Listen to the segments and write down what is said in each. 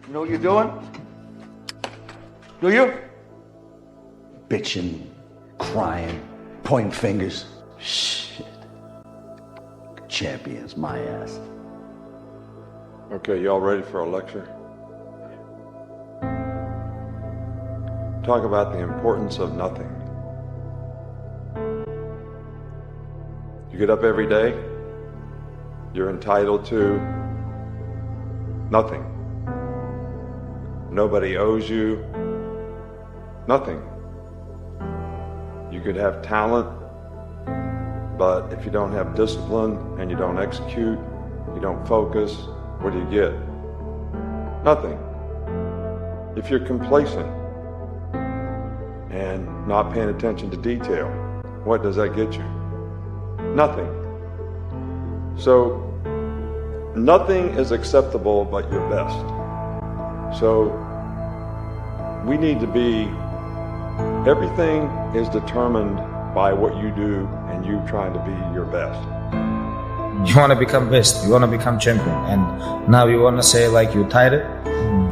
You know what you're doing? Do you? Bitching, crying, pointing fingers. Shit. Champions, my ass. Okay, y'all ready for a lecture? Talk about the importance of nothing. You get up every day, you're entitled to nothing. Nobody owes you nothing. You could have talent, but if you don't have discipline and you don't execute, you don't focus, what do you get? Nothing. If you're complacent and not paying attention to detail, what does that get you? Nothing. So, nothing is acceptable but your best. So, we need to be, everything is determined by what you do and you trying to be your best. You want to become best, you want to become champion, and now you want to say like you're tired?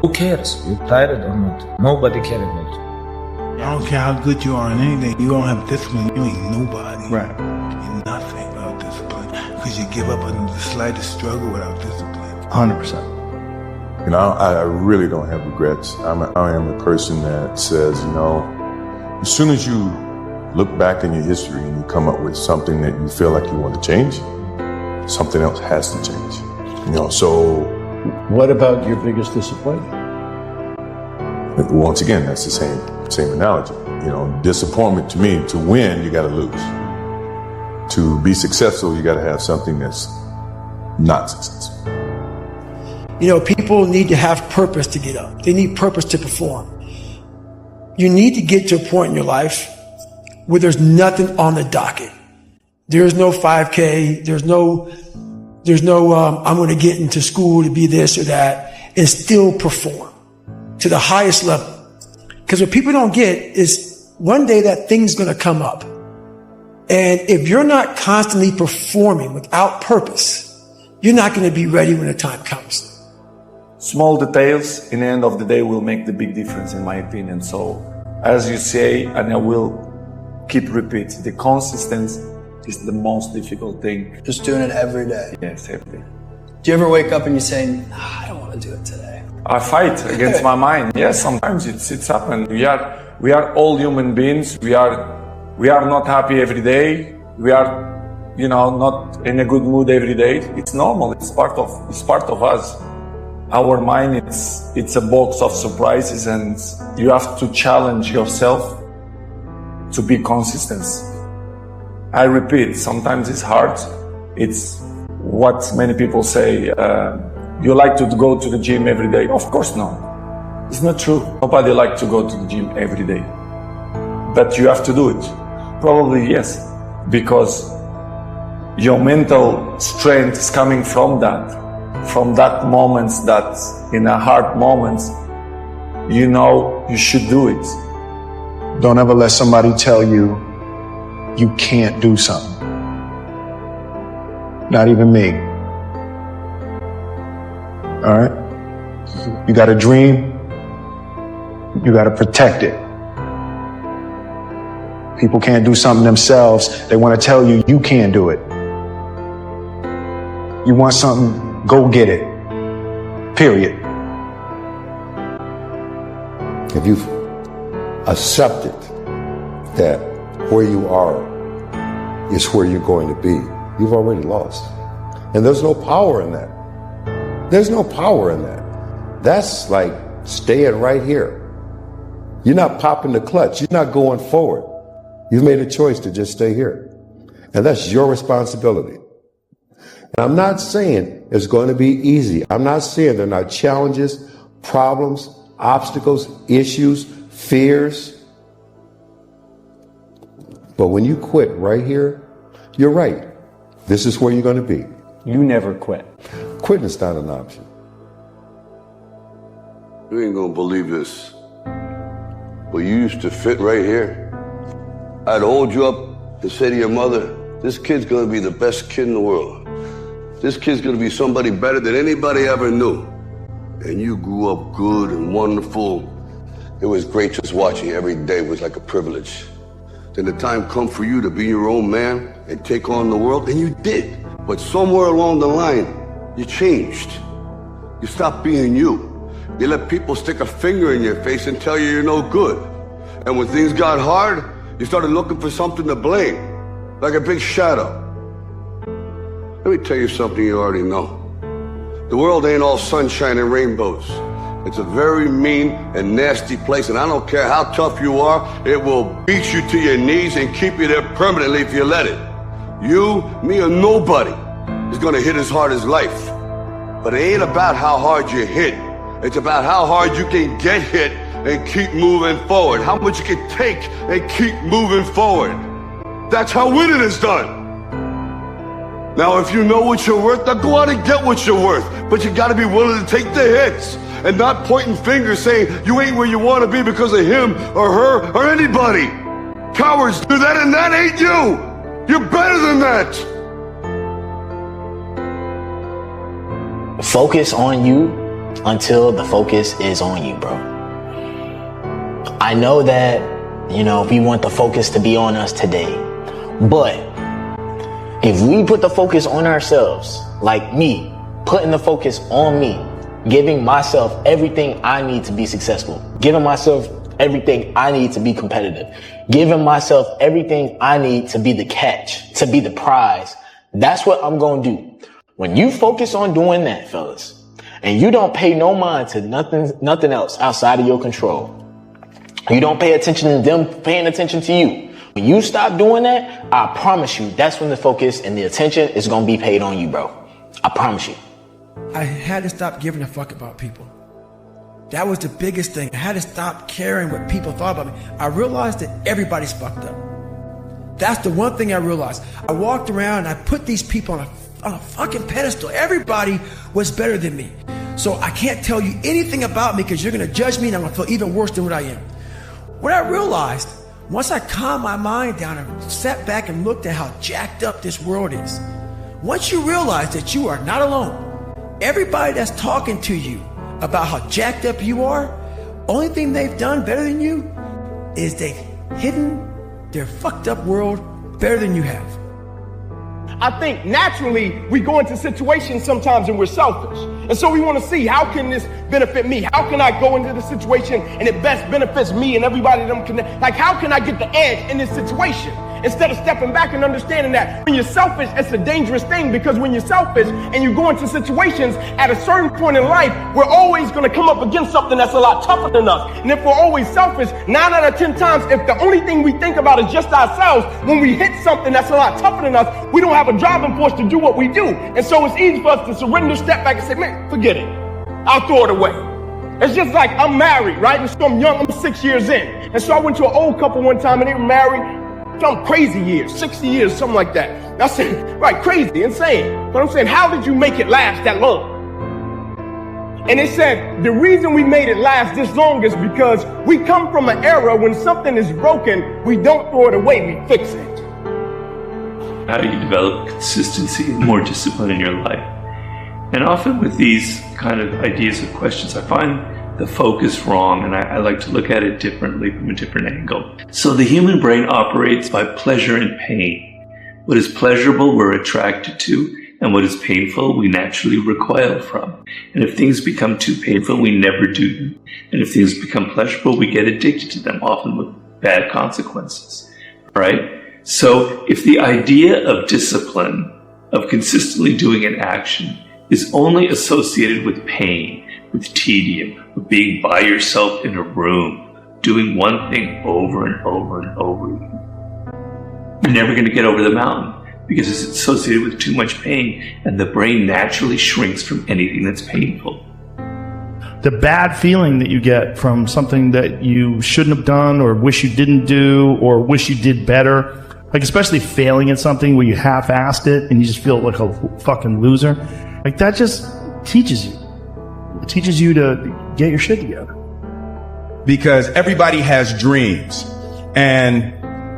Who cares? You're tired or not? Nobody cares about you. I don't care how good you are in anything, you don't have discipline, you ain't nobody. Right. You're nothing without discipline, because you give up on the slightest struggle without discipline. 100%. You know, I really don't have regrets. I am a person that says, you know, as soon as you look back in your history and you come up with something that you feel like you want to change, something else has to change. You know, so What about your biggest disappointment? once again, that's the same analogy. You know, disappointment to me, to win, you got to lose. To be successful, you got to have something that's not successful. You know, people need to have purpose to get up. They need purpose to perform. You need to get to a point in your life where there's nothing on the docket. There's no 5K. There's no, I'm going to get into school to be this or that and still perform to the highest level. Because what people don't get is one day that thing's going to come up. And if you're not constantly performing without purpose, you're not going to be ready when the time comes. Small details in the end of the day will make the big difference, in my opinion. So as you say, and I will keep repeating, the consistency is the most difficult thing. Just doing it every day. Yes, every day. Do you ever wake up and you say, I don't want to do it today? I fight against my mind. Yes, sometimes it's happened. We are all human beings. We are not happy every day. We are, you know, not in a good mood every day. It's normal. It's part of us. Our mind, it's a box of surprises, and you have to challenge yourself to be consistent. I repeat, sometimes it's hard. It's what many people say, you like to go to the gym every day. Of course not. It's not true. Nobody likes to go to the gym every day. But you have to do it. Probably yes, because your mental strength is coming from that moments, that in a hard moments, you know you should do it. Don't ever let somebody tell you you can't do something. Not even me. All right? You got a dream, you got to protect it. People can't do something themselves. They want to tell you you can't do it. You want something, go get it. Period. If you've accepted that where you are is where you're going to be, you've already lost. And there's no power in that. There's no power in that. That's like staying right here. You're not popping the clutch. You're not going forward. You've made a choice to just stay here. And that's your responsibility. And I'm not saying it's going to be easy. I'm not saying there are not challenges, problems, obstacles, issues, fears. But when you quit right here, you're right. This is where you're going to be. You never quit. Quitting is not an option. You ain't gonna believe this, but you used to fit right here. I'd hold you up and say to your mother, this kid's gonna be the best kid in the world. This kid's gonna be somebody better than anybody ever knew. and you grew up good and wonderful, it was great just watching you every day. It was like a privilege. Then the time come for you to be your own man and take on the world, and you did. But somewhere along the line, you changed. You stopped being you. You let people stick a finger in your face and tell you you're no good. And when things got hard, you started looking for something to blame, like a big shadow. Let me tell you something you already know. The world ain't all sunshine and rainbows. It's a very mean and nasty place, and I don't care how tough you are, it will beat you to your knees and keep you there permanently if you let it. You, me, or nobody is gonna hit as hard as life. But it ain't about how hard you hit. It's about how hard you can get hit and keep moving forward. How much you can take and keep moving forward. That's how winning is done. Now, if you know what you're worth, now go out and get what you're worth. But you gotta be willing to take the hits and not pointing fingers saying you ain't where you wanna be because of him or her or anybody. Cowards do that, and that ain't you. You're better than that. Focus on you until the focus is on you, bro. I know that, we want the focus to be on us today, but if we put the focus on ourselves, like me, putting the focus on me, giving myself everything I need to be successful, giving myself everything I need to be competitive, giving myself everything I need to be the catch, to be the prize, that's what I'm going to do. When you focus on doing that, fellas, and you don't pay no mind to nothing else outside of your control, you don't pay attention to them paying attention to you. When you stop doing that, I promise you, that's when the focus and the attention is going to be paid on you, bro. I promise you. I had to stop giving a fuck about people. That was the biggest thing. I had to stop caring what people thought about me. I realized that everybody's fucked up. That's the one thing I realized. I walked around and I put these people on a fucking pedestal. Everybody was better than me. So I can't tell you anything about me because you're going to judge me and I'm going to feel even worse than what I am. What I realized, once I calmed my mind down and sat back and looked at how jacked up this world is, once you realize that you are not alone, everybody that's talking to you about how jacked up you are, only thing they've done better than you is they've hidden their fucked up world better than you have. I think naturally we go into situations sometimes and we're selfish. And so we want to see, how can this benefit me? How can I go into the situation and it best benefits me and everybody that I'm connected? Like, how can I get the edge in this situation? Instead of stepping back and understanding that when you're selfish, it's a dangerous thing, because when you're selfish and you go into situations at a certain point in life, we're always going to come up against something that's a lot tougher than us. And if we're always selfish, 9 out of 10 times, if the only thing we think about is just ourselves, when we hit something that's a lot tougher than us, we don't have a driving force to do what we do. And so it's easy for us to surrender, step back and say, man, forget it. I'll throw it away. It's just like, I'm married, right? And so I'm young, I'm 6 years in. And so I went to an old couple one time and they were married some crazy years, 60 years, something like that. And I said, right, crazy, insane. But I'm saying, how did you make it last that long? And they said, the reason we made it last this long is because we come from an era when something is broken, we don't throw it away, we fix it. How do you develop consistency and more discipline in your life? And often with these kind of ideas or questions, I find the focus wrong, and I like to look at it differently, from a different angle. So the human brain operates by pleasure and pain. What is pleasurable, we're attracted to, and what is painful, we naturally recoil from. And if things become too painful, we never do them. And if things become pleasurable, we get addicted to them, often with bad consequences, right? So if the idea of discipline, of consistently doing an action, is only associated with pain, with tedium, with being by yourself in a room, doing one thing over and over and over again, you're never going to get over the mountain, because it's associated with too much pain, and the brain naturally shrinks from anything that's painful. The bad feeling that you get from something that you shouldn't have done, or wish you didn't do, or wish you did better, like especially failing at something where you half-assed it and you just feel like a fucking loser, like that just teaches you. It teaches you to get your shit together. Because everybody has dreams. And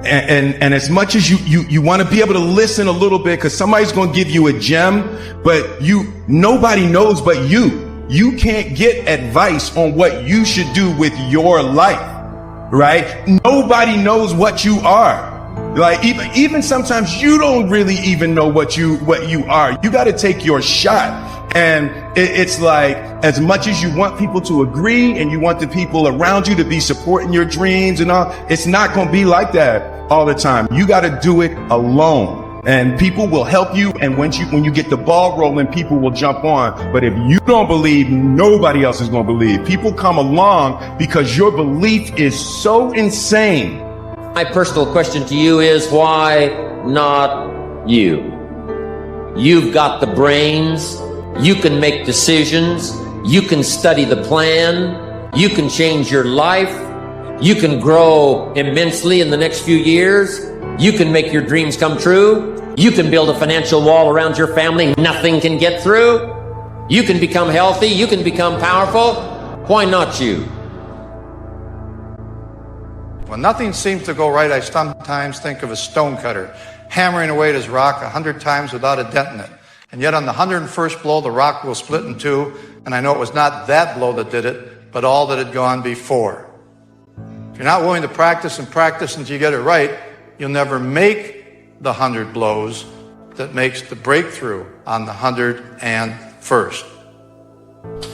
as much as you want to be able to listen a little bit, because somebody's going to give you a gem, but nobody knows but you. you can't get advice on what you should do with your life, right? Nobody knows what you are. Like even sometimes you don't really even know what you are. You got to take your shot. And it's like, as much as you want people to agree and you want the people around you to be supporting your dreams and all, it's not going to be like that all the time. You got to do it alone. And people will help you, and when you get the ball rolling, people will jump on. But if you don't believe, nobody else is going to believe. People come along because your belief is so insane. My personal question to you is, why not you? You've got the brains, you can make decisions, you can study the plan, you can change your life, you can grow immensely in the next few years, you can make your dreams come true. You can build a financial wall around your family nothing can get through. You can become healthy. You can become powerful. Why not you? When nothing seems to go right, I sometimes think of a stonecutter hammering away at his rock 100 times without a dent in it. And yet on the 101st blow, the rock will split in two, and I know it was not that blow that did it, but all that had gone before. If you're not willing to practice and practice until you get it right, you'll never make the 100 blows that makes the breakthrough on the 101st.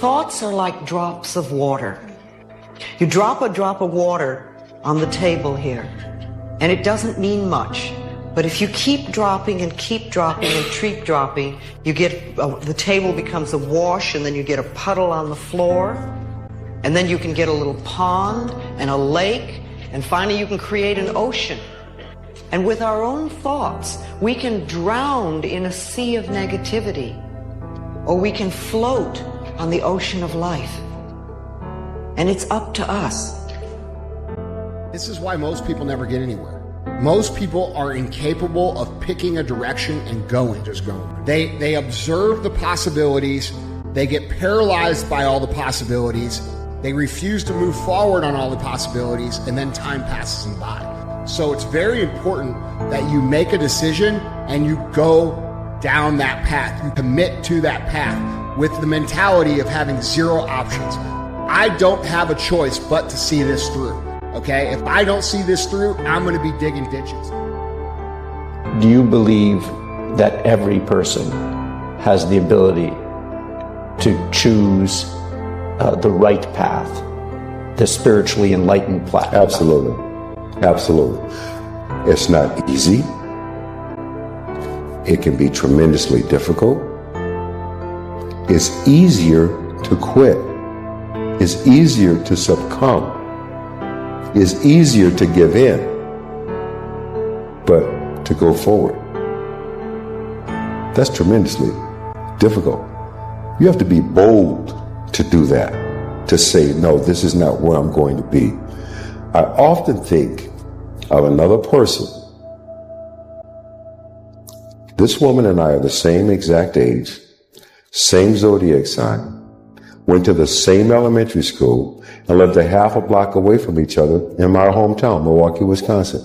Thoughts are like drops of water. You drop a drop of water on the table here, and it doesn't mean much. But if you keep dropping and keep dropping and keep dropping, you get the table becomes a wash, and then you get a puddle on the floor, and then you can get a little pond and a lake, and finally you can create an ocean. And with our own thoughts, we can drown in a sea of negativity, or we can float on the ocean of life. And it's up to us. This is why most people never get anywhere. Most people are incapable of picking a direction and just going. They observe the possibilities. They get paralyzed by all the possibilities. They refuse to move forward on all the possibilities, and then time passes them by. So it's very important that you make a decision and you go down that path. You commit to that path with the mentality of having zero options. I don't have a choice but to see this through. Okay? If I don't see this through, I'm going to be digging ditches. Do you believe that every person has the ability to choose the right path, the spiritually enlightened path? Absolutely. Absolutely. It's not easy. It can be tremendously difficult. It's easier to quit. It's easier to succumb. It's easier to give in. But to go forward, that's tremendously difficult. You have to be bold to do that, to say, no, this is not where I'm going to be. I often think of another person. This woman and I are the same exact age, same zodiac sign, went to the same elementary school, and lived a half a block away from each other in my hometown, Milwaukee, Wisconsin.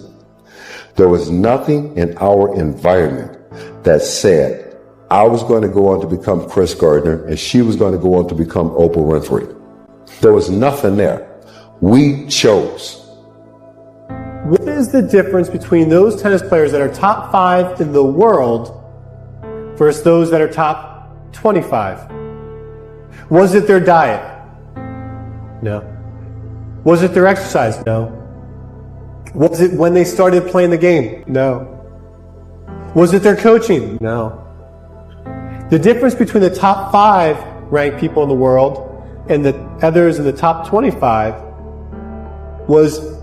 There was nothing in our environment that said I was going to go on to become Chris Gardner and she was going to go on to become Oprah Winfrey. There was nothing there. We chose. What is the difference between those tennis players that are top 5 in the world versus those that are top 25? Was it their diet? No. Was it their exercise? No. Was it when they started playing the game? No. Was it their coaching? No. The difference between the top 5 ranked people in the world and the others in the top 25 was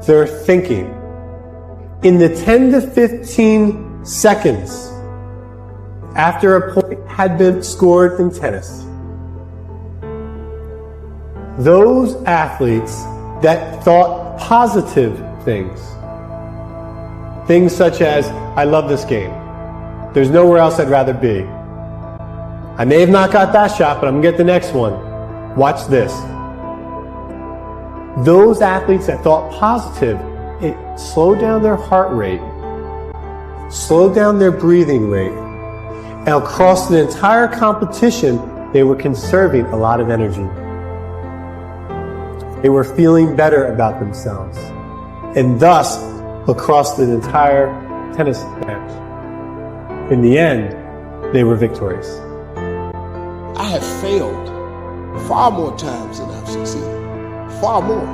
their thinking. In the 10 to 15 seconds after a point had been scored in tennis, those athletes that thought positive things such as, I love this game. There's nowhere else I'd rather be. I may have not got that shot, but I'm going to get the next one. Watch this. Those athletes that thought positive, it slowed down their heart rate, slowed down their breathing rate, and across the entire competition, they were conserving a lot of energy. They were feeling better about themselves, and thus across the entire tennis match. In the end, they were victorious. I have failed far more times than I've succeeded. Far more.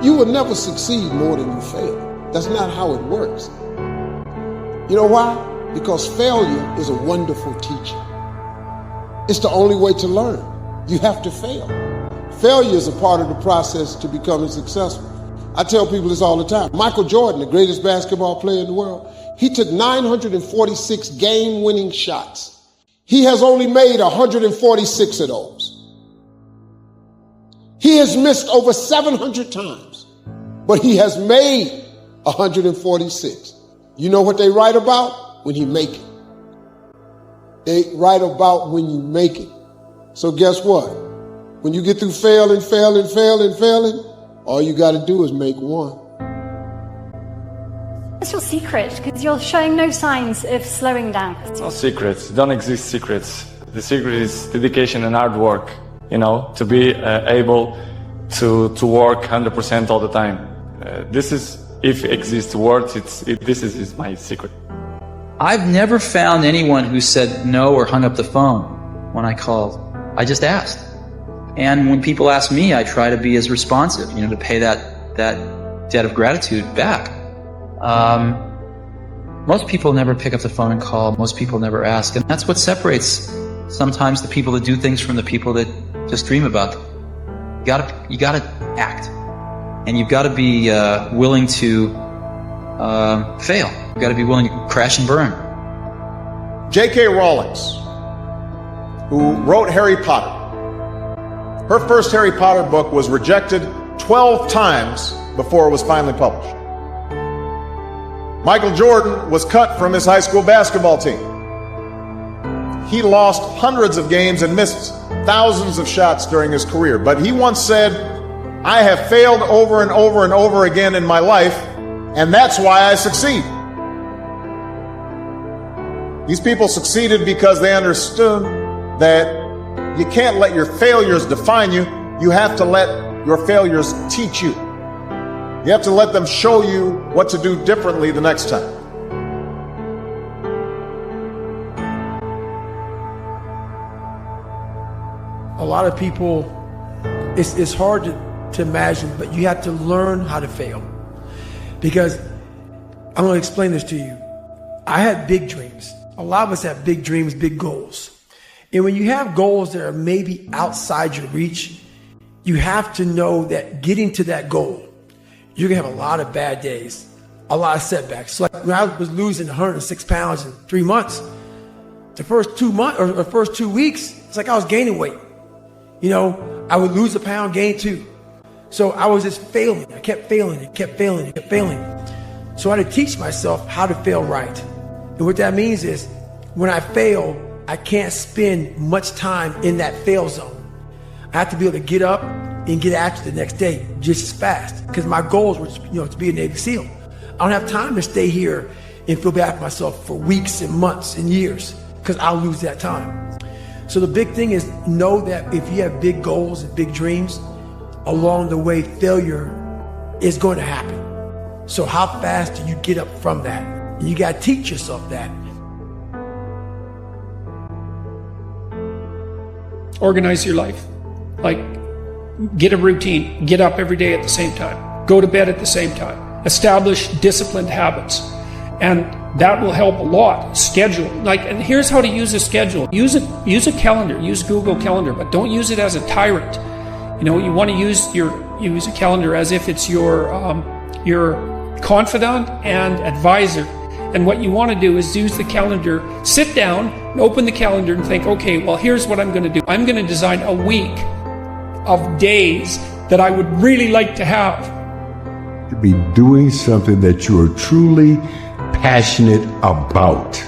You will never succeed more than you fail. That's not how it works. You know why? Because failure is a wonderful teacher. It's the only way to learn. You have to fail. Failure is a part of the process to becoming successful. I tell people this all the time. Michael Jordan, the greatest basketball player in the world, he took 946 game-winning shots. He has only made 146 of those. He has missed over 700 times, but he has made 146. You know what they write about? When he make it. They write about when you make it. So guess what? When you get through failing, all you got to do is make one. What's your secret? Because you're showing no signs of slowing down. No secrets. Don't exist secrets. The secret is dedication and hard work. You know, to be able to work 100% all the time. This is, if it exists words, this is my secret. I've never found anyone who said no or hung up the phone when I called. I just asked. And when people ask me, I try to be as responsive, to pay that debt of gratitude back. Most people never pick up the phone and call. Most people never ask. And that's what separates sometimes the people that do things from the people that just dream about them. You gotta act. And you've got to be willing to fail. You've got to be willing to crash and burn. J.K. Rowling's, who wrote Harry Potter. Her first Harry Potter book was rejected 12 times before it was finally published. Michael Jordan was cut from his high school basketball team. He lost hundreds of games and missed thousands of shots during his career. But he once said, I have failed over and over and over again in my life, and that's why I succeed. These people succeeded because they understood that you can't let your failures define you. You have to let your failures teach you. You have to let them show you what to do differently the next time. A lot of people, it's hard to imagine, but you have to learn how to fail. Because I'm going to explain this to you. I had big dreams. A lot of us have big dreams, big goals. And when you have goals that are maybe outside your reach, you have to know that getting to that goal, you're going to have a lot of bad days, a lot of setbacks. So like when I was losing 106 pounds in 3 months, the first 2 months or the first 2 weeks, it's like I was gaining weight. I would lose a pound, gain 2. So I was just failing. I kept failing and kept failing and kept failing. So I had to teach myself how to fail right. And what that means is when I fail, I can't spend much time in that fail zone. I have to be able to get up and get after the next day just as fast. Because my goals were, to be a Navy SEAL. I don't have time to stay here and feel bad for myself for weeks and months and years because I'll lose that time. So the big thing is know that if you have big goals and big dreams, along the way, failure is going to happen. So how fast do you get up from that? And you got to teach yourself that. Organize your life. Like, get a routine. Get up every day at the same time. Go to bed at the same time. Establish disciplined habits. And that will help a lot. Schedule. And here's how to use a schedule. Use a calendar. Use Google Calendar, but don't use it as a tyrant. You want to use a calendar as if it's your confidant and advisor. And what you want to do is use the calendar, sit down, open the calendar and think, okay, well, here's what I'm going to do. I'm going to design a week of days that I would really like to have. To be doing something that you are truly passionate about.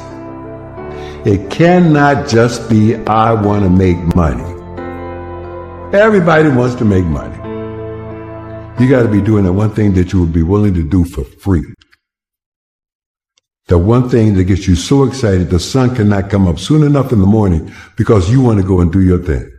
It cannot just be, I want to make money. Everybody wants to make money. You got to be doing that one thing that you would be willing to do for free. The one thing that gets you so excited the sun cannot come up soon enough in the morning because you want to go and do your thing.